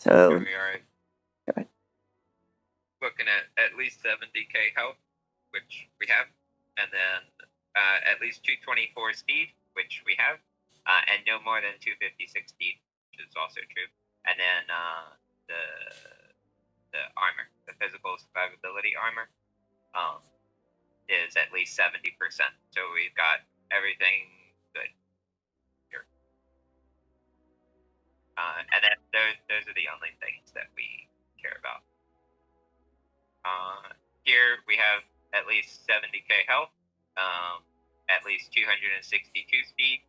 So we are go ahead. looking at least 70k health, which we have, and then at least 224 speed, which we have, and no more than 256 speed, which is also true. And then the armor, the physical survivability armor, is at least 70%. So we've got everything good here. And then those are the only things that we care about. Here we have at least 70k health, at least 262 speed,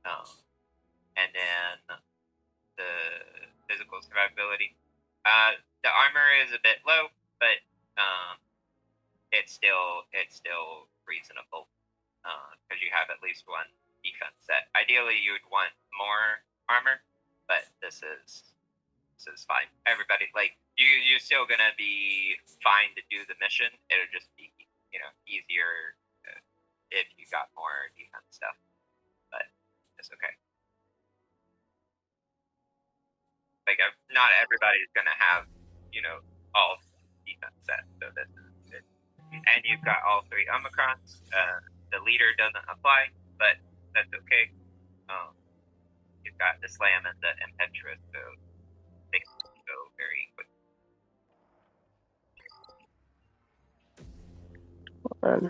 and then the physical survivability. The armor is a bit low, but it's still reasonable because you have at least one defense set. Ideally, you'd want more armor, but this is fine. Everybody, like, you're still gonna be fine to do the mission. It'll just be, easier if you got more defense stuff, but it's okay. Like, not everybody's gonna have, all defense sets, so this is good. And you've got all three Omicrons. The leader doesn't apply, but that's okay. You've got the slam and the impetuous, so they go very quick. Yeah.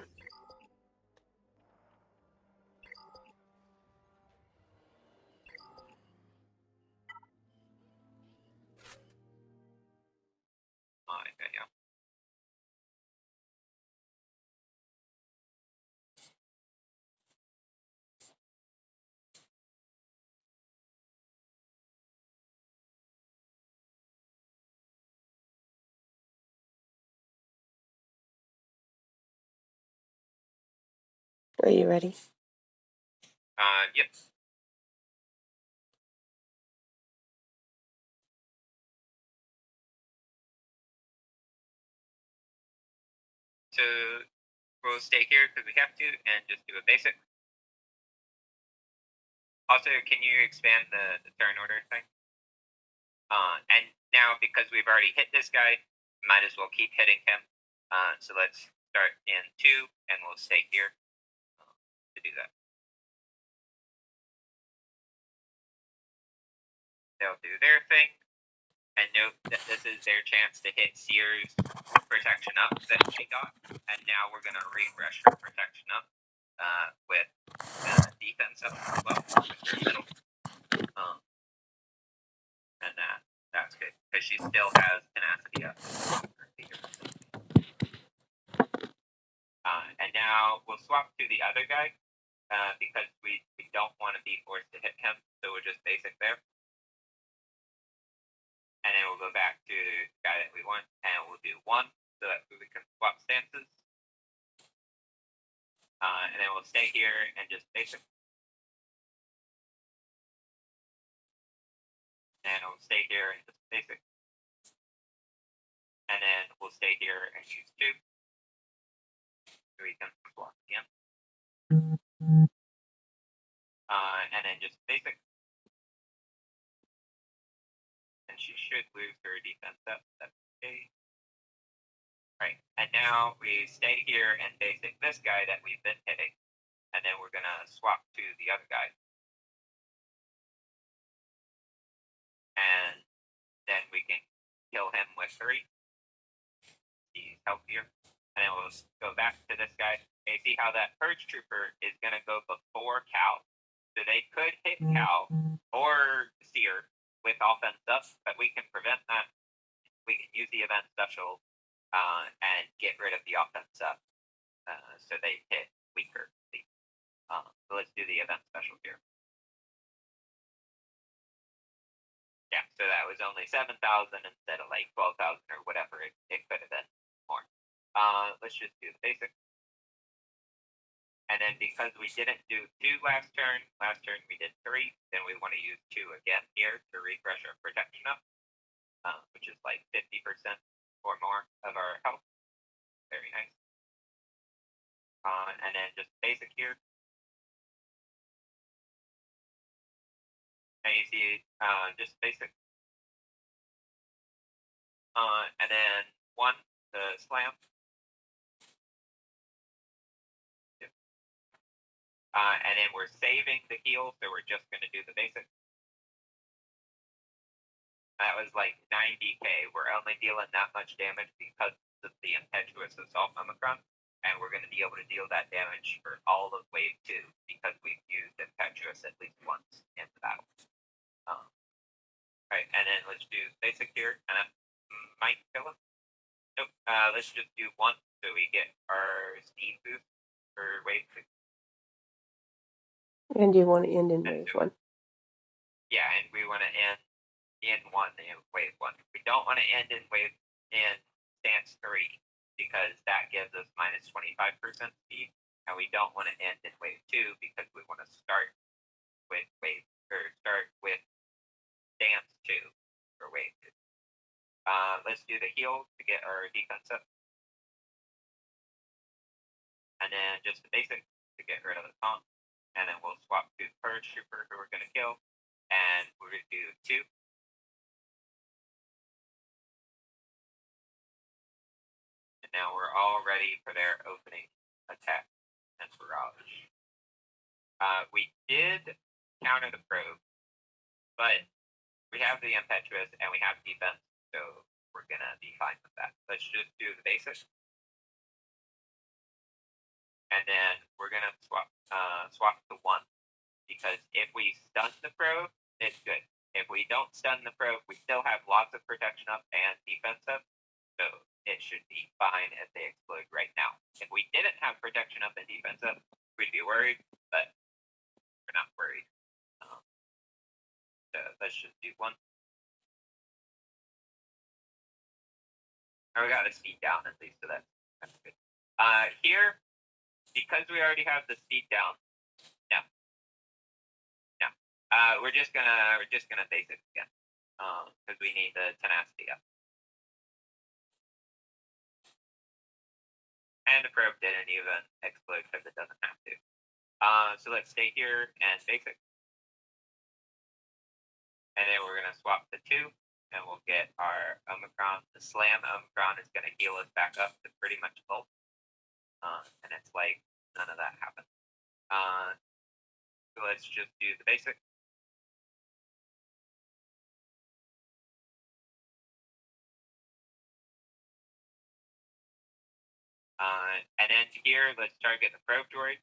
Are you ready? Yep. So we'll stay here because we have to, and just do a basic. Also, can you expand the turn order thing? And now, because we've already hit this guy, might as well keep hitting him. So let's start in 2, and we'll stay here to do that. They'll do their thing, and note that this is their chance to hit Cere's protection up that she got, and now we're going to refresh her protection up with defense up as well, with her middle. And that's good, because she still has tenacity up. And now we'll swap to the other guy, because we don't want to be forced to hit him, so we'll just basic there. And then we'll go back to the guy that we want, and we'll do 1 so that we can swap stances. And then we'll stay here and just basic. And we'll stay here and just basic. And then we'll stay here and use 2. So we can swap again. And then just basic. And she should lose her defense up. That's okay. Right. And now we stay here and basic this guy that we've been hitting. And then we're going to swap to the other guy. And then we can kill him with 3. He's healthier. And then we'll go back to this guy. And see how that Purge Trooper is going to go before Cal. So they could hit Cal or Cere with offense up, but we can prevent that. We can use the event special and get rid of the offense up so they hit weaker. So let's do the event special here. Yeah, so that was only 7,000 instead of like 12,000 or whatever. It could have been more. Let's just do the basic. And then because we didn't do 2 last turn we did 3, then we want to use 2 again here to refresh our protection up, which is like 50% or more of our health. Very nice. And then just basic here. And you see, just basic. And then 1 the slam. And then we're saving the heal, so we're just going to do the basic. That was like 90k. We're only dealing that much damage because of the impetuous assault Omicron, and we're going to be able to deal that damage for all of wave 2 because we've used impetuous at least once in the battle. Right, and then let's do basic here, and that might kill him. Nope. Let's just do 1 so we get our speed boost for wave 2. And you want to end in wave 1. Yeah, and we want to end in 1 in wave 1. We don't want to end in stance 3 because that gives us minus 25% speed, and we don't want to end in wave 2 because we want to start with stance 2 for wave 2. Let's do the heal to get our defense up, and then just the basic to get rid of the taunt. And then we'll swap to Purge Trooper, who we're going to kill. And we're going to do 2. And now we're all ready for their opening attack and barrage. We did counter the probe, but we have the impetuous and we have defense, so we're going to be fine with that. Let's just do the basics. And then we're going to swap to 1. Because if we stun the probe, it's good. If we don't stun the probe, we still have lots of protection up and defense up, so it should be fine if they explode right now. If we didn't have protection up and defense up, we'd be worried, but we're not worried. So let's just do 1. Oh, we got the speed down at least, so that's good. Here, because we already have the speed down, we're just gonna basic again, because we need the tenacity up. And the probe didn't even explode because it doesn't have to. So let's stay here and basic. And then we're gonna swap to 2, and we'll get our Omicron. The slam Omicron is gonna heal us back up to pretty much full. And it's like none of that happened. So let's just do the basic. And then here, let's target the probe droid.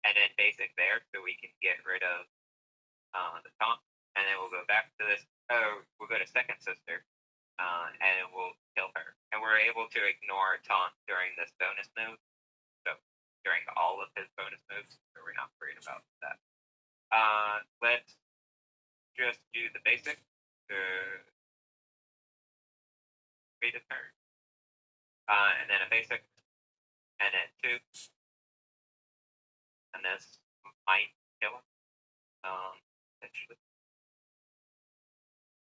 And then basic there, so we can get rid of the taunt. And then we'll go back to this. We'll go to second sister, and we'll kill her. And we're able to ignore taunt during this bonus move. So during all of his bonus moves, so we're not worried about that. Let's just do the basic. Wait a turn. And then a basic, and then 2. And this might kill him. Potentially.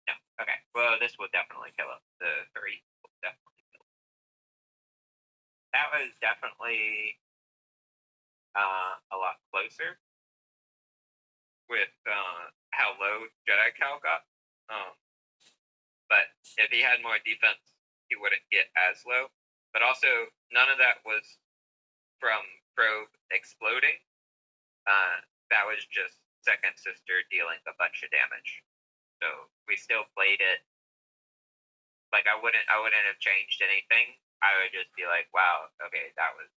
No. Okay. Well, this will definitely kill him. The 3 will definitely kill him. That was definitely a lot closer with how low Jedi Cal got. But if he had more defense, he wouldn't get as low. But also, none of that was from probe exploding. That was just second sister dealing a bunch of damage. So we still played it. Like I wouldn't have changed anything. I would just be like, wow, okay, that was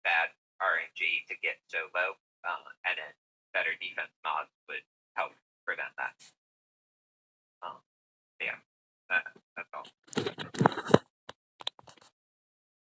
bad RNG to get so low, and then better defense mods would help prevent that. Yeah, that's all.